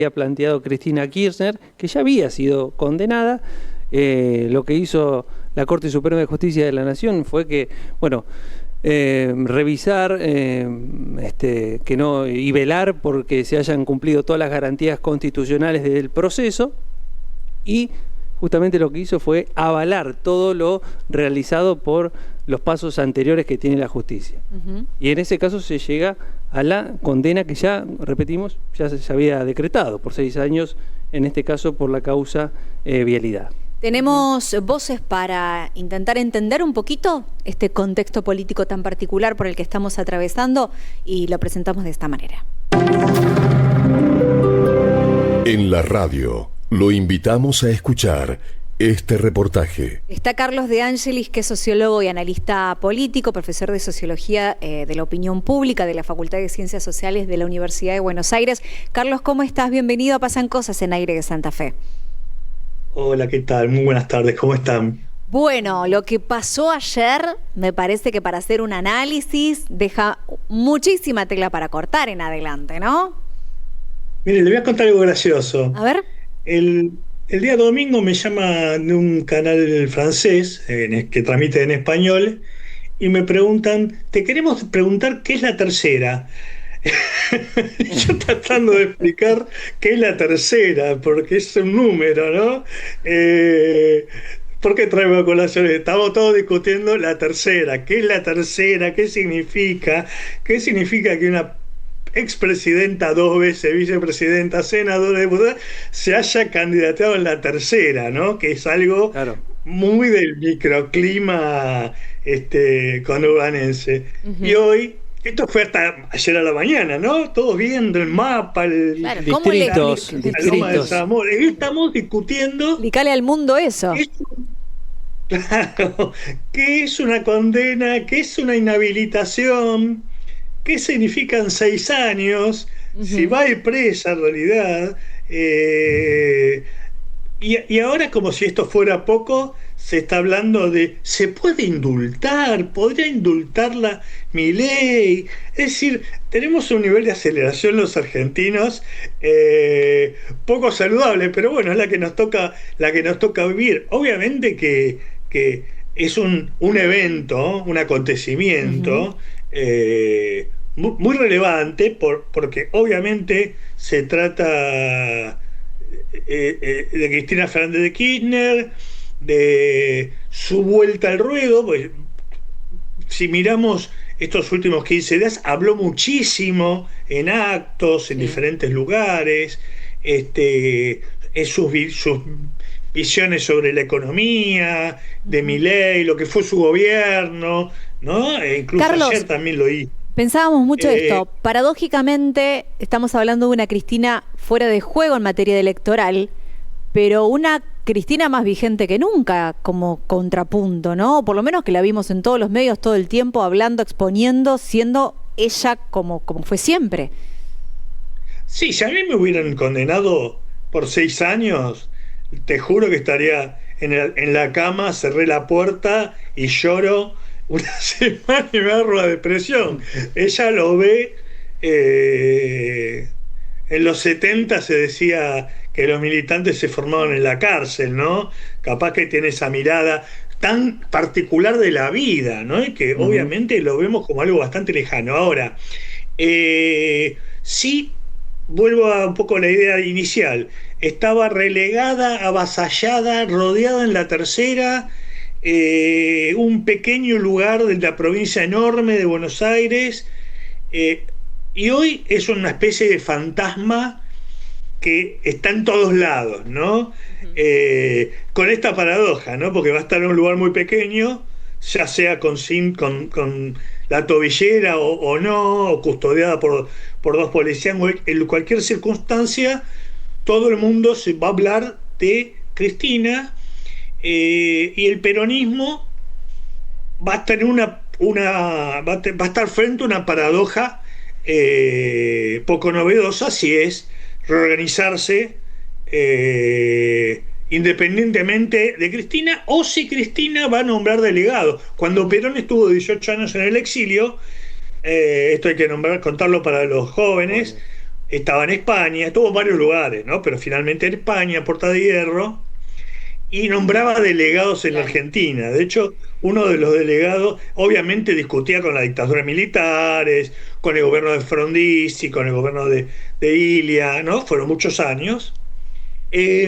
había planteado Cristina Kirchner, que ya había sido condenada. Lo que hizo la Corte Suprema de Justicia de la Nación fue que, bueno, revisar que no, y velar porque se hayan cumplido todas las garantías constitucionales del proceso, y justamente lo que hizo fue avalar todo lo realizado por los pasos anteriores que tiene la justicia. Y en ese caso se llega a la condena que ya, repetimos, ya se había decretado por 6 años, en este caso por la causa vialidad. Tenemos voces para intentar entender un poquito este contexto político tan particular por el que estamos atravesando, y lo presentamos de esta manera. En la radio lo invitamos a escuchar este reportaje. Está Carlos De Angelis, que es sociólogo y analista político, profesor de Sociología de la Opinión Pública de la Facultad de Ciencias Sociales de la Universidad de Buenos Aires. Carlos, ¿cómo estás? Bienvenido a Pasan Cosas en Aire de Santa Fe. Hola, ¿qué tal? Muy buenas tardes, ¿cómo están? Bueno, lo que pasó ayer me parece que para hacer un análisis deja muchísima tela para cortar en adelante, ¿no? Mire, le voy a contar algo gracioso. A ver. El día domingo me llama de un canal francés que transmite en español y me preguntan, te queremos preguntar qué es la tercera. Yo tratando de explicar qué es la tercera, porque es un número, ¿no? ¿Por qué traigo a colación? Estamos todos discutiendo la tercera. ¿Qué es la tercera? ¿Qué significa? ¿Qué significa que una expresidenta, 2 veces vicepresidenta, senadora, diputada, se haya candidateado en la tercera, ¿no? Que es algo muy del microclima conubanense. Y hoy, esto fue hasta ayer a la mañana, ¿no? Todos viendo el mapa, distritos. Estamos discutiendo. Explícale al mundo eso. Claro, ¿qué es una condena? ¿Qué es una inhabilitación? ¿Qué significan 6 años? Si va a ir presa en realidad. Y ahora, como si esto fuera poco, se está hablando de, ¿se puede indultar? ¿Podría indultarla Milei? Es decir, tenemos un nivel de aceleración los argentinos poco saludable, pero bueno, es la que nos toca vivir. Obviamente que es un evento, un acontecimiento muy relevante, porque obviamente se trata de Cristina Fernández de Kirchner, de su vuelta al ruedo. Pues, si miramos estos últimos 15 días, habló muchísimo en actos, en diferentes lugares, sus visiones sobre la economía, de Milei, lo que fue su gobierno, ¿no? Incluso Carlos, ayer también lo hizo. Pensábamos mucho esto. Paradójicamente, estamos hablando de una Cristina fuera de juego en materia electoral, pero una Cristina más vigente que nunca como contrapunto, ¿no? O por lo menos que la vimos en todos los medios todo el tiempo, hablando, exponiendo, siendo ella como fue siempre. Sí, si a mí me hubieran condenado por 6 años, te juro que estaría en la cama, cerré la puerta y lloro una semana y me agarro la depresión. Ella lo ve. En los 70 se decía que los militantes se formaban en la cárcel, ¿no? Capaz que tiene esa mirada tan particular de la vida, ¿no? Y que obviamente lo vemos como algo bastante lejano. Ahora, sí, vuelvo a un poco a la idea inicial. Estaba relegada, avasallada, rodeada en la tercera, un pequeño lugar de la provincia enorme de Buenos Aires, y hoy es una especie de fantasma que está en todos lados, ¿no? Con esta paradoja, ¿no? Porque va a estar en un lugar muy pequeño, ya sea con la tobillera o no, o custodiada por 2 policías. En cualquier circunstancia, todo el mundo se va a hablar de Cristina, y el peronismo va a estar va a estar frente a una paradoja poco novedosa, si es reorganizarse independientemente de Cristina, o si Cristina va a nombrar delegado. Cuando Perón estuvo 18 años en el exilio, esto hay que contarlo para los jóvenes, estaba en España, estuvo en varios lugares, ¿no? Pero finalmente en España, Puerta de Hierro, y nombraba delegados en la Argentina. De hecho, uno de los delegados obviamente discutía con las dictaduras militares, con el gobierno de Frondizi, con el gobierno de Ilia, ¿no? Fueron muchos años. Y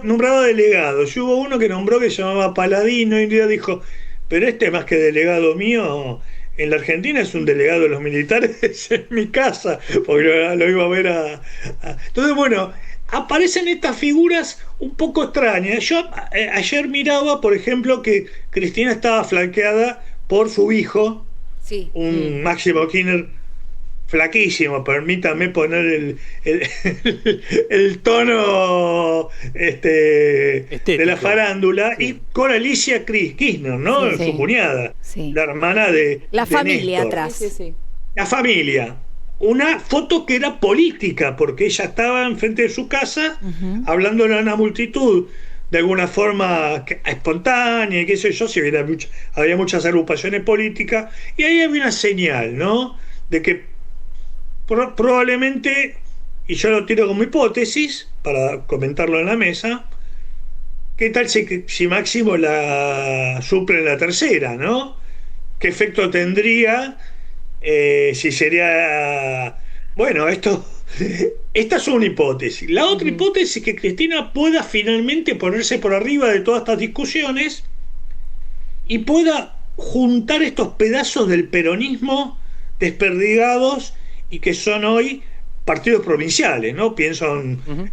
nombraba delegados. Y hubo uno que nombró que se llamaba Paladino, y un día dijo, pero este más que delegado mío, en la Argentina es un delegado de los militares en mi casa, porque lo iba a ver Entonces, bueno, aparecen estas figuras un poco extrañas. Yo ayer miraba, por ejemplo, que Cristina estaba flanqueada por su hijo, Sí. un Máximo Kirchner flaquísimo, permítame poner el tono de la farándula, sí. y con Alicia Kirchner, ¿no? Sí. Su cuñada, Sí. la hermana de La de familia Néstor. atrás. Sí, sí. La familia. Una foto que era política, porque ella estaba enfrente de su casa, Ujú. hablándole a una multitud de alguna forma espontánea, qué sé yo, si había muchas agrupaciones políticas, y ahí había una señal, ¿no? De que probablemente, y yo lo tiro como hipótesis, para comentarlo en la mesa, ¿qué tal si Máximo la suple en la tercera, ¿no? ¿Qué efecto tendría? Si sería... Bueno, esta es una hipótesis. La otra hipótesis es que Cristina pueda finalmente ponerse por arriba de todas estas discusiones y pueda juntar estos pedazos del peronismo desperdigados y que son hoy partidos provinciales, ¿no? Pienso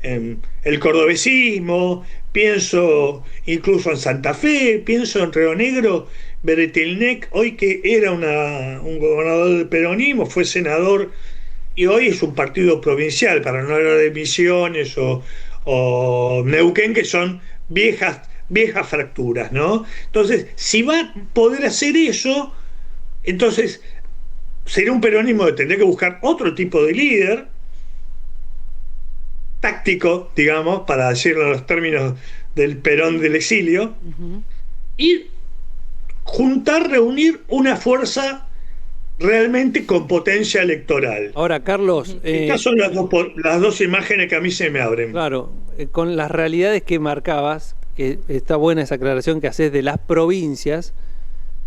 en el cordobesismo, pienso incluso en Santa Fe, pienso en Río Negro, Beretilnec, hoy que era un gobernador del peronismo, fue senador y hoy es un partido provincial, para no hablar de Misiones o Neuquén, que son viejas fracturas, ¿no? Entonces, si va a poder hacer eso, entonces sería un peronismo que tendría que buscar otro tipo de líder, táctico, digamos, para decirlo en los términos del Perón del exilio, y reunir una fuerza realmente con potencia electoral. Ahora, Carlos, Estas son las dos imágenes que a mí se me abren. claro, con las realidades que marcabas, que está buena esa aclaración que haces de las provincias,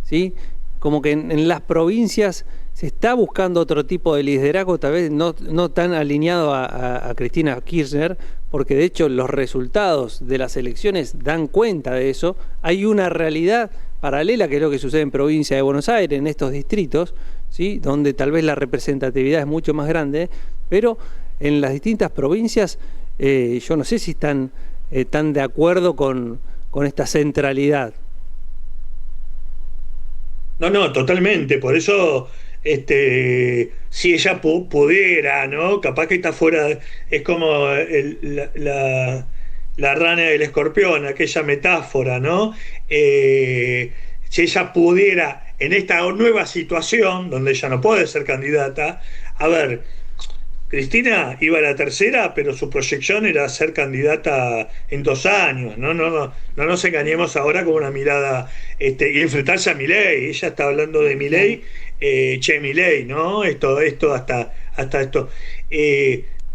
¿sí? Como que en las provincias se está buscando otro tipo de liderazgo, tal vez no tan alineado a Cristina Kirchner, porque de hecho los resultados de las elecciones dan cuenta de eso. Hay una realidad paralela, que es lo que sucede en provincia de Buenos Aires, en estos distritos, ¿sí? Donde tal vez la representatividad es mucho más grande, pero en las distintas provincias yo no sé si están tan de acuerdo con esta centralidad. No, totalmente. Por eso, si ella pudiera, ¿no? Capaz que está fuera, es como la rana y el escorpión, aquella metáfora, ¿no? Si ella pudiera, en esta nueva situación, donde ella no puede ser candidata, a ver, Cristina iba a la tercera, pero su proyección era ser candidata en 2 años. No nos engañemos ahora con una mirada y enfrentarse a Milei. Ella está hablando de Milei, Milei, ¿no? Esto hasta esto.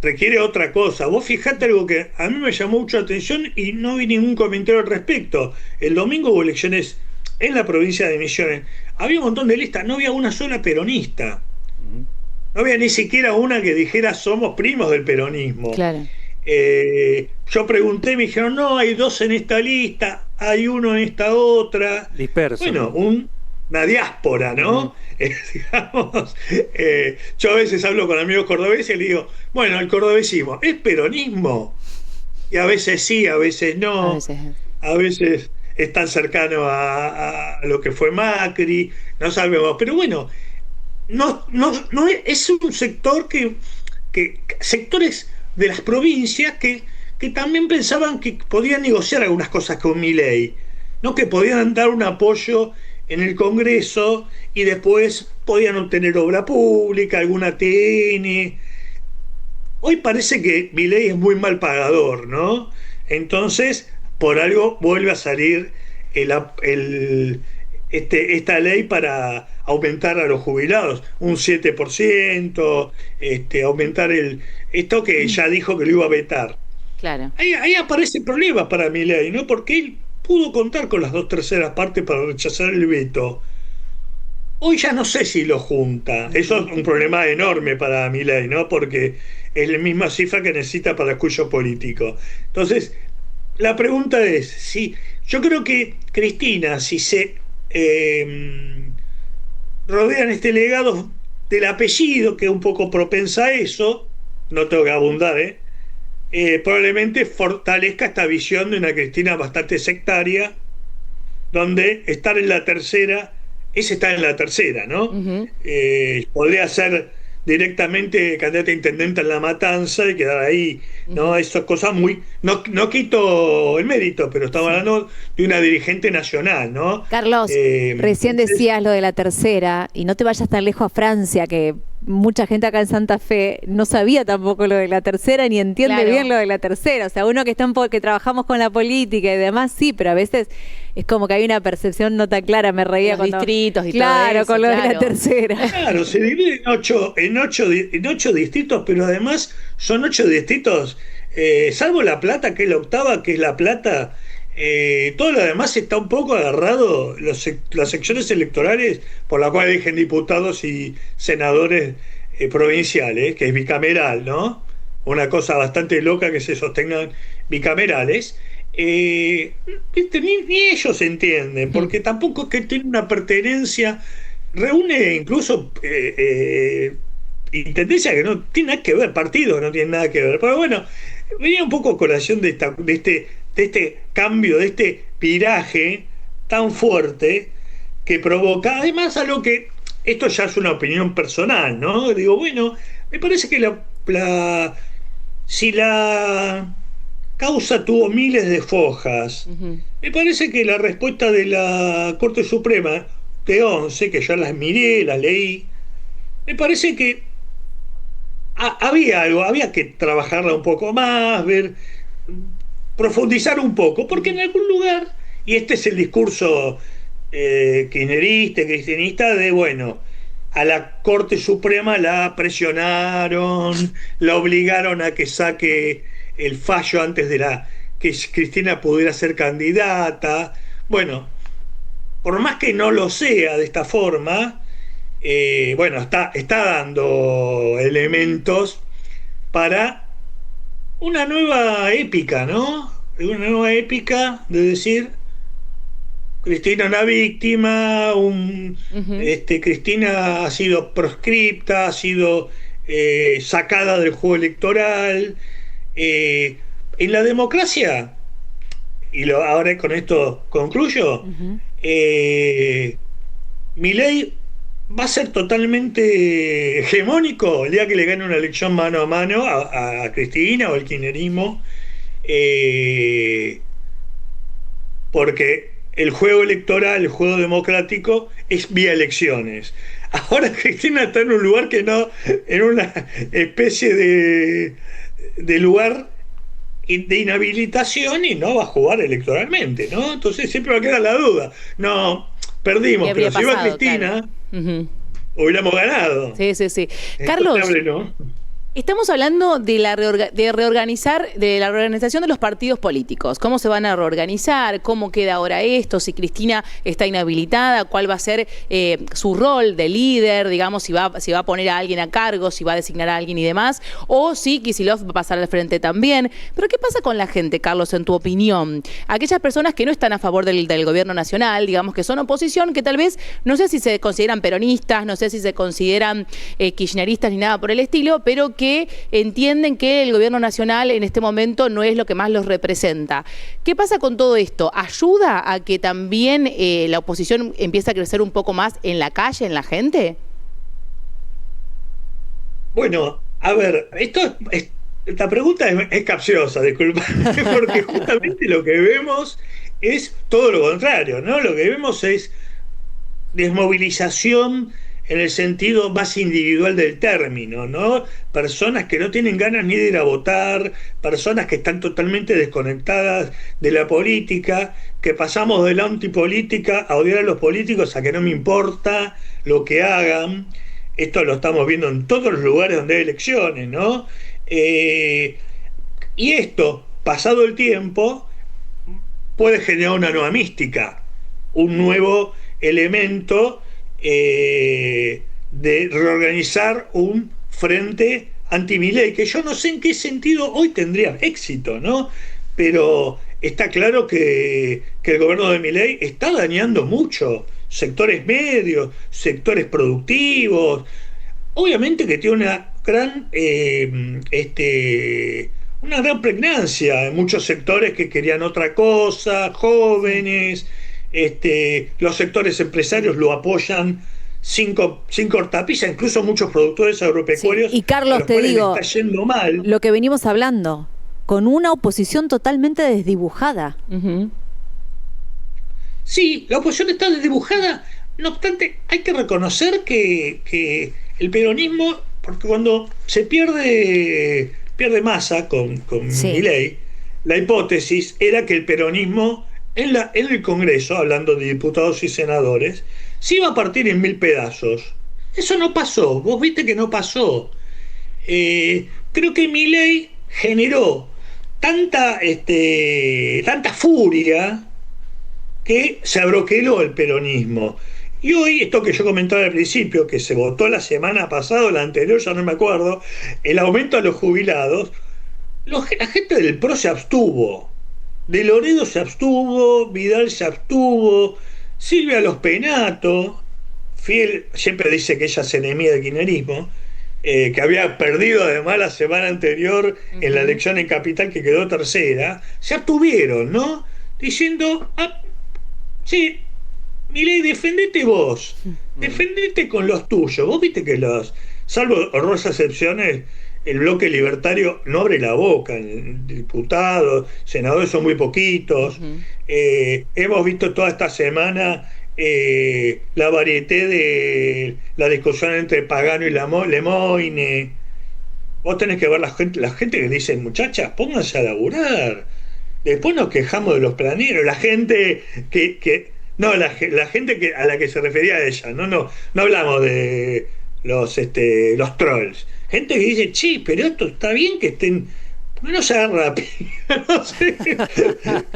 Requiere otra cosa. Vos fijate algo que a mí me llamó mucho la atención y no vi ningún comentario al respecto. El domingo hubo elecciones en la provincia de Misiones. Había un montón de listas, no había una sola peronista. No había ni siquiera una que dijera somos primos del peronismo. Claro. Yo pregunté, me dijeron, no, hay 2 en esta lista, hay 1 en esta otra. Disperso. Bueno, una diáspora, ¿no? Digamos, yo a veces hablo con amigos cordobeses y le digo, bueno, el cordobesismo, ¿es peronismo? Y a veces sí, a veces no. A veces es tan cercano a lo que fue Macri, no sabemos. Pero bueno, no es un sector que sectores de las provincias que también pensaban que podían negociar algunas cosas con Milei, ¿no? Que podían dar un apoyo en el Congreso y después podían obtener obra pública, alguna TN. Hoy parece que Milei es muy mal pagador, ¿no? Entonces, por algo vuelve a salir esta ley para aumentar a los jubilados un 7%, aumentar esto que ya dijo que lo iba a vetar. Claro. Ahí aparece problema para Milei, ¿no? Porque él pudo contar con las 2/3 partes para rechazar el veto. Hoy ya no sé si lo junta. Eso es un problema enorme para Milei, ¿no? Porque es la misma cifra que necesita para el juicio político. Entonces, la pregunta es, si yo creo que Cristina, si se rodean este legado del apellido, que es un poco propensa a eso, no tengo que abundar, probablemente fortalezca esta visión de una Cristina bastante sectaria, donde estar en la tercera es estar en la tercera, ¿no? Uh-huh. Podría ser directamente candidata a intendente en La Matanza y quedar ahí, ¿no? Uh-huh. Esas cosas muy... No quito el mérito, pero estamos hablando de una dirigente nacional, ¿no? Carlos, recién decías lo de la tercera, y no te vayas tan lejos a Francia, que mucha gente acá en Santa Fe no sabía tampoco lo de la tercera, ni entiende bien lo de la tercera. O sea, uno que trabajamos con la política y demás, sí, pero a veces es como que hay una percepción no tan clara. Me reía con los distritos y claro, todo eso, con lo de la tercera. Claro, se divide en ocho distritos, pero además son 8 distritos, salvo La Plata, que es la octava, que es La Plata. Todo lo demás está un poco agarrado, las secciones electorales por las cuales eligen diputados y senadores provinciales, que es bicameral, ¿no? Una cosa bastante loca que se sostengan bicamerales. Ni ellos entienden, porque tampoco es que tiene una pertenencia, reúne incluso intendencia que no tiene nada que ver, partidos no tienen nada que ver, pero bueno, venía un poco a colación de este cambio, de este viraje tan fuerte que provoca, además algo que, esto ya es una opinión personal, ¿no? Digo, bueno, me parece que si la causa tuvo miles de fojas, Uh-huh. me parece que la respuesta de la Corte Suprema de 11, que ya las miré, las leí, me parece que había que trabajarla un poco más, profundizar un poco, porque en algún lugar, y este es el discurso kirchnerista, cristianista, de bueno, a la Corte Suprema la presionaron, la obligaron a que saque el fallo antes de que Cristina pudiera ser candidata. Bueno, por más que no lo sea de esta forma, bueno, está dando elementos para una nueva épica, ¿no? Una nueva épica de decir, Cristina una víctima, Uh-huh. Cristina ha sido proscripta, ha sido sacada del juego electoral. En la democracia, y ahora con esto concluyo, Uh-huh. Milei va a ser totalmente hegemónico el día que le gane una elección mano a mano a Cristina o al kirchnerismo, porque el juego electoral, el juego democrático es vía elecciones. Ahora Cristina está en un lugar que no, en una especie de lugar de inhabilitación y no va a jugar electoralmente, ¿no? Entonces siempre va a quedar la duda. No, perdimos, pero si iba Cristina, claro. Uh-huh. hubiéramos ganado. Sí. Carlos, ¿no? estamos hablando de la reorganización de los partidos políticos. ¿Cómo se van a reorganizar? ¿Cómo queda ahora esto? Si Cristina está inhabilitada, ¿cuál va a ser su rol de líder? Digamos, si va a poner a alguien a cargo, si va a designar a alguien y demás. O si Kicillof va a pasar al frente también. Pero ¿qué pasa con la gente, Carlos, en tu opinión? Aquellas personas que no están a favor del gobierno nacional, digamos, que son oposición, que tal vez, no sé si se consideran peronistas, no sé si se consideran kirchneristas ni nada por el estilo, pero que entienden que el gobierno nacional en este momento no es lo que más los representa. ¿Qué pasa con todo esto? ¿Ayuda a que también la oposición empiece a crecer un poco más en la calle, en la gente? Bueno, a ver, esta pregunta es capciosa, disculpa, porque justamente lo que vemos es todo lo contrario, ¿no? Lo que vemos es desmovilización en el sentido más individual del término, ¿no? Personas que no tienen ganas ni de ir a votar, personas que están totalmente desconectadas de la política, que pasamos de la antipolítica a odiar a los políticos, a que no me importa lo que hagan. Esto lo estamos viendo en todos los lugares donde hay elecciones, ¿no? Y esto, pasado el tiempo, puede generar una nueva mística, un nuevo elemento de reorganizar un frente anti-Milei, que yo no sé en qué sentido hoy tendría éxito, ¿no? Pero está claro que el gobierno de Milei está dañando mucho sectores medios, sectores productivos. Obviamente que tiene una gran pregnancia en muchos sectores que querían otra cosa, jóvenes. Los sectores empresarios lo apoyan sin cortapisa, incluso muchos productores agropecuarios. Sí. Y Carlos, te digo, está yendo mal. Lo que venimos hablando, con una oposición totalmente desdibujada. Uh-huh. Sí, la oposición está desdibujada. No obstante, hay que reconocer que el peronismo, porque cuando se pierde Massa con Sí. Milei, la hipótesis era que el peronismo en el Congreso, hablando de diputados y senadores, se iba a partir en 1000 pedazos. Eso no pasó, vos viste que no pasó. Creo que Milei generó tanta furia que se abroqueló el peronismo. Y hoy, esto que yo comentaba al principio, que se votó la semana pasada o la anterior, ya no me acuerdo, el aumento a los jubilados, la gente del PRO se abstuvo. De Loredo se abstuvo, Vidal se abstuvo, Silvia Lospenato, fiel, siempre dice que ella es enemiga del kirchnerismo, que había perdido además la semana anterior en la elección en Capital, que quedó tercera, se abstuvieron, ¿no? Diciendo, sí, Milei, defendete vos, defendete con los tuyos. Vos viste que salvo honrosas excepciones, el bloque libertario no abre la boca, diputados, senadores son muy poquitos. Uh-huh. Hemos visto toda esta semana la varieté de la discusión entre Pagano y Lemoine. Vos tenés que ver la gente que dice, muchachas, pónganse a laburar. Después nos quejamos de los planeros, la gente la gente a la que se refería a ella, no hablamos de los trolls. Gente que dice, che, pero esto está bien que estén, ¿por qué no se agarra la piña? No sé.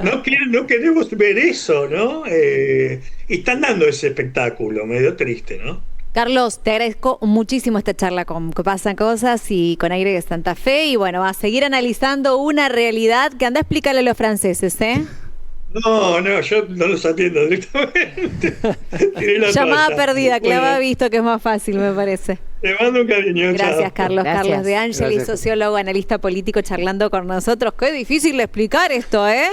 No queremos ver eso, ¿no? Y están dando ese espectáculo, medio triste, ¿no? Carlos, te agradezco muchísimo esta charla con Que Pasan Cosas y con Aire de Santa Fe. Y bueno, a seguir analizando una realidad que anda a explicarle a los franceses, ¿eh? No, yo no los atiendo directamente. Llamada perdida, Clava ha visto que es más fácil, me parece. Te mando un cariño. Gracias, chao. Carlos. Gracias. Carlos De Angeli, Gracias. sociólogo, analista político, charlando con nosotros. Qué difícil de explicar esto, ¿eh?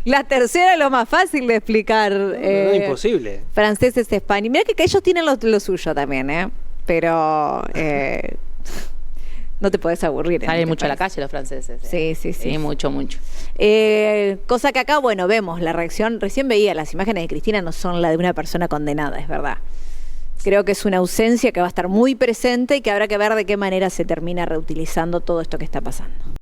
La tercera es lo más fácil de explicar. No, imposible. Franceses, España. Mira que ellos tienen lo suyo también, ¿eh? Pero no te podés aburrir. en Salen este mucho a la país. calle los franceses. ¿eh? Sí. Sí, mucho. Cosa que acá, bueno, vemos la reacción. Recién veía las imágenes de Cristina, no son la de una persona condenada, es verdad. Creo que es una ausencia que va a estar muy presente y que habrá que ver de qué manera se termina reutilizando todo esto que está pasando.